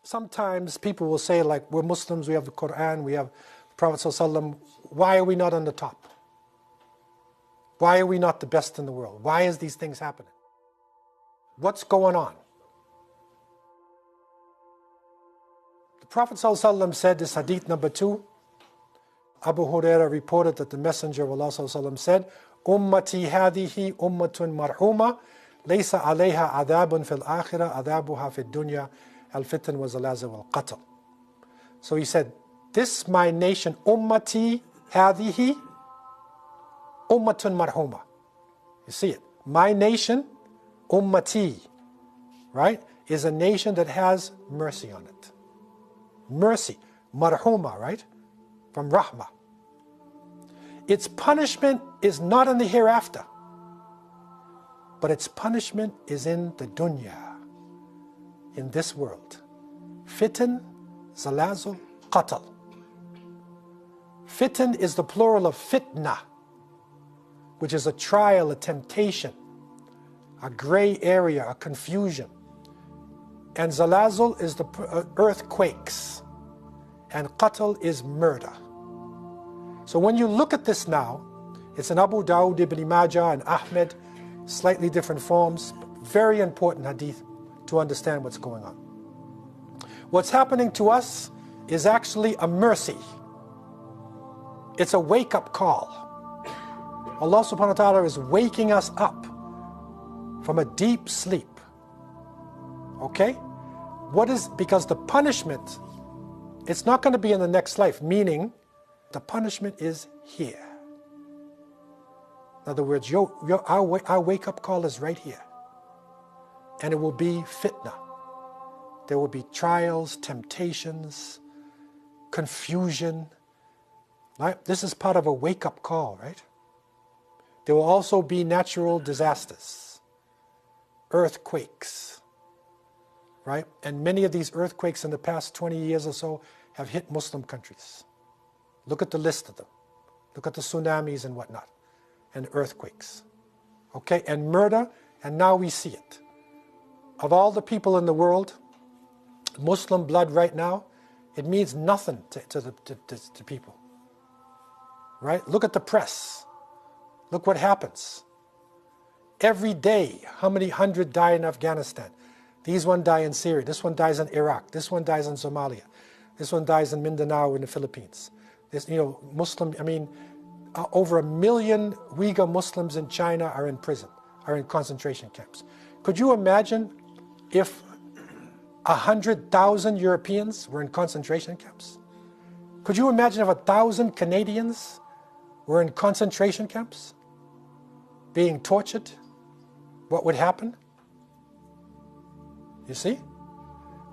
Sometimes people will say, like, we're Muslims, we have the Quran, we have the Prophet ﷺ. Why are we not on the top? Why are we not the best in the world? Why is these things happening? What's going on? The Prophet ﷺ said, this hadith number 2, Abu Hurairah reported that the Messenger of Allah ﷺ said, Ummati hadihi ummatun marhuma, laysa alayha adabun fil akhirah, adabuha fil dunya, al-fitan wa zalazil wal qatl. So he said, this my nation, ummati hadihi ummatun marhuma. You see it. My nation, ummati, right, is a nation that has mercy on it. Mercy, marhuma, right, from rahmah. Its punishment is not in the hereafter, but its punishment is in the dunya, in this world. Fitan, zalazul, qatl. Fitan is the plural of fitna, which is a trial, a temptation, a gray area, a confusion. And zalazul is the earthquakes, and qatl is murder. So when you look at this now, it's in Abu Dawud, Ibn Majah, and Ahmed, slightly different forms, very important hadith to understand what's going on. What's happening to us is actually a mercy. It's a wake-up call. Allah subhanahu wa ta'ala is waking us up from a deep sleep. Okay? Because the punishment, it's not going to be in the next life, meaning the punishment is here. In other words, our wake-up call is right here. And it will be fitna. There will be trials, temptations, confusion. Right? This is part of a wake-up call, right? There will also be natural disasters, earthquakes, right? And many of these earthquakes in the past 20 years or so have hit Muslim countries. Look at the list of them. Look at the tsunamis and whatnot, and earthquakes. Okay, and murder, and now we see it. Of all the people in the world, Muslim blood right now, it means nothing to people. Right? Look at the press. Look what happens. Every day, how many hundred die in Afghanistan? These one die in Syria. This one dies in Iraq. This one dies in Somalia. This one dies in Mindanao in the Philippines. This, Muslim, over 1 million Uyghur Muslims in China are in prison, are in concentration camps. Could you imagine if 100,000 Europeans were in concentration camps? Could you imagine if 1,000 Canadians were in concentration camps, being tortured? What would happen? You see?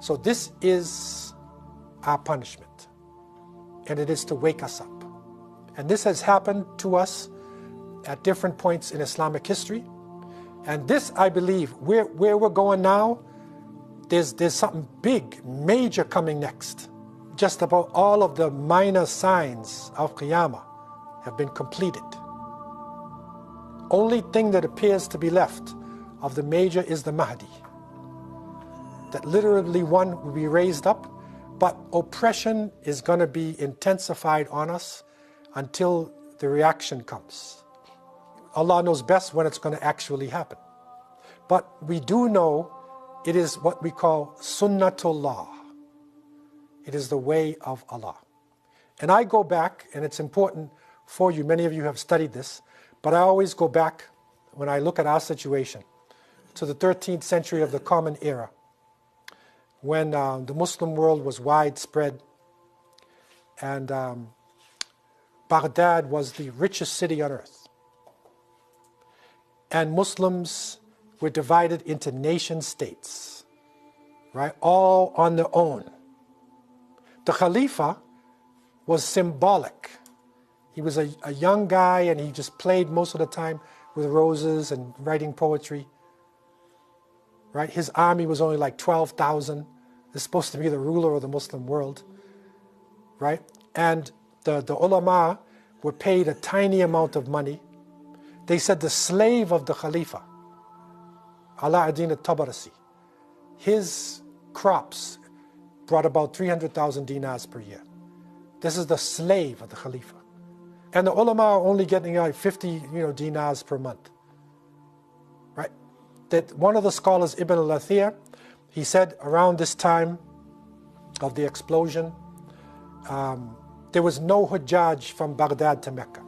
So this is our punishment. And it is to wake us up. And this has happened to us at different points in Islamic history. And this, I believe, where we're going now, there's something big, major coming next. Just about all of the minor signs of Qiyamah have been completed. Only thing that appears to be left of the major is the Mahdi. That literally one will be raised up, but oppression is going to be intensified on us until the reaction comes. Allah knows best when it's going to actually happen. But we do know it is what we call Sunnatullah. It is the way of Allah. And I go back, and it's important for you, many of you have studied this, but I always go back, when I look at our situation, to the 13th century of the Common Era, when the Muslim world was widespread, and Baghdad was the richest city on earth. And Muslims were divided into nation states, right? All on their own. The Khalifa was symbolic. He was a young guy, and he just played most of the time with roses and writing poetry. Right? His army was only like 12,000. He's supposed to be the ruler of the Muslim world. Right? And the ulama were paid a tiny amount of money. They said the slave of the Khalifa, Ala ad-Din al-Tabarsi, his crops, brought about 300,000 dinars per year. This is the slave of the Khalifa. And the ulama are only getting like 50 dinars per month. Right? That one of the scholars, Ibn al-Athir, he said around this time of the explosion, there was no Hujjaj from Baghdad to Mecca.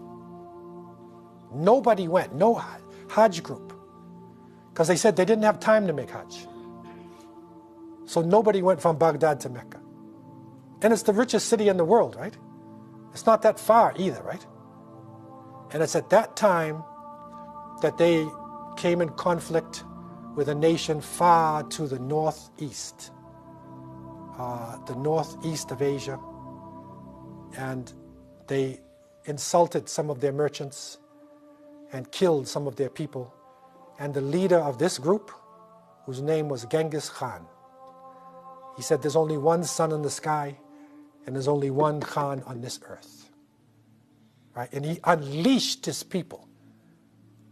Nobody went, no Hajj group. Because they said they didn't have time to make Hajj. So nobody went from Baghdad to Mecca. And it's the richest city in the world, right? It's not that far either, right? And it's at that time that they came in conflict with a nation far to the northeast of Asia. And they insulted some of their merchants and killed some of their people. And the leader of this group, whose name was Genghis Khan, he said there's only one sun in the sky and there's only one Khan on this earth. Right? And he unleashed his people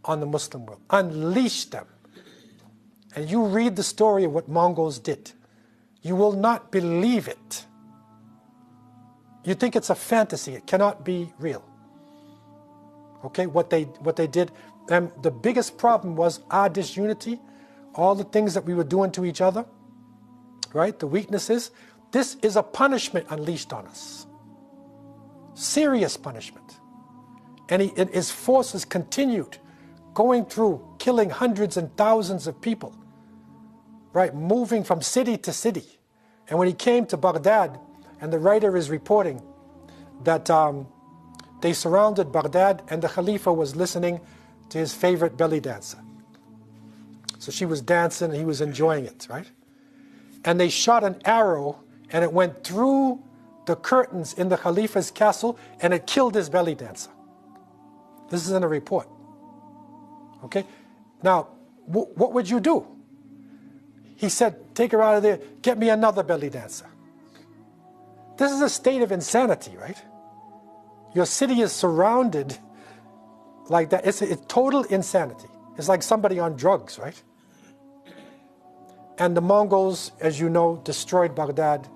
on the Muslim world, unleashed them. And you read the story of what Mongols did. You will not believe it. You think it's a fantasy. It cannot be real. Okay, what they did. And the biggest problem was our disunity, all the things that we were doing to each other, right? The weaknesses. This is a punishment unleashed on us. Serious punishment. And his forces continued going through, killing hundreds and thousands of people, right? Moving from city to city. And when he came to Baghdad, and the writer is reporting that they surrounded Baghdad and the Khalifa was listening to his favorite belly dancer. So she was dancing and he was enjoying it, right? And they shot an arrow and it went through the curtains in the Khalifa's castle and it killed his belly dancer. This is in a report. Okay? Now, what would you do? He said, take her out of there, get me another belly dancer. This is a state of insanity, right? Your city is surrounded like that. It's total insanity. It's like somebody on drugs, right? And the Mongols, as you know, destroyed Baghdad,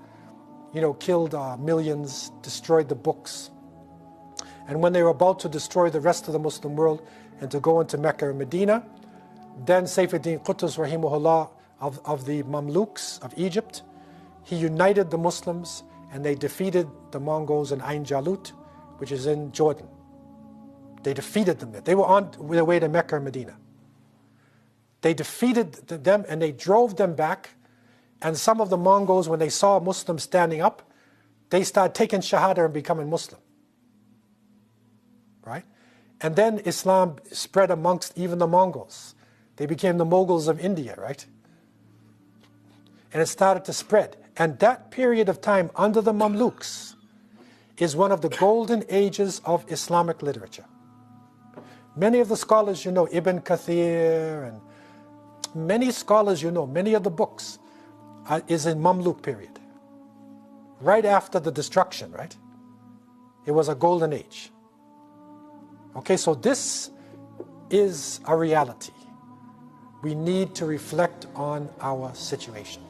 killed millions, destroyed the books. And when they were about to destroy the rest of the Muslim world and to go into Mecca and Medina, then Saifuddin Qutuz, rahimahullah, of the Mamluks of Egypt, he united the Muslims and they defeated the Mongols in Ain Jalut, which is in Jordan. They defeated them there. They were on their way to Mecca and Medina. They defeated them and they drove them back. And some of the Mongols, when they saw Muslims standing up, they started taking shahada and becoming Muslim. Right? And then Islam spread amongst even the Mongols. They became the Mughals of India, right? And it started to spread. And that period of time under the Mamluks is one of the golden ages of Islamic literature. Many of the scholars Ibn Kathir and many scholars many of the books is in Mamluk period. Right after the destruction, right? It was a golden age. Okay, so this is a reality. We need to reflect on our situation.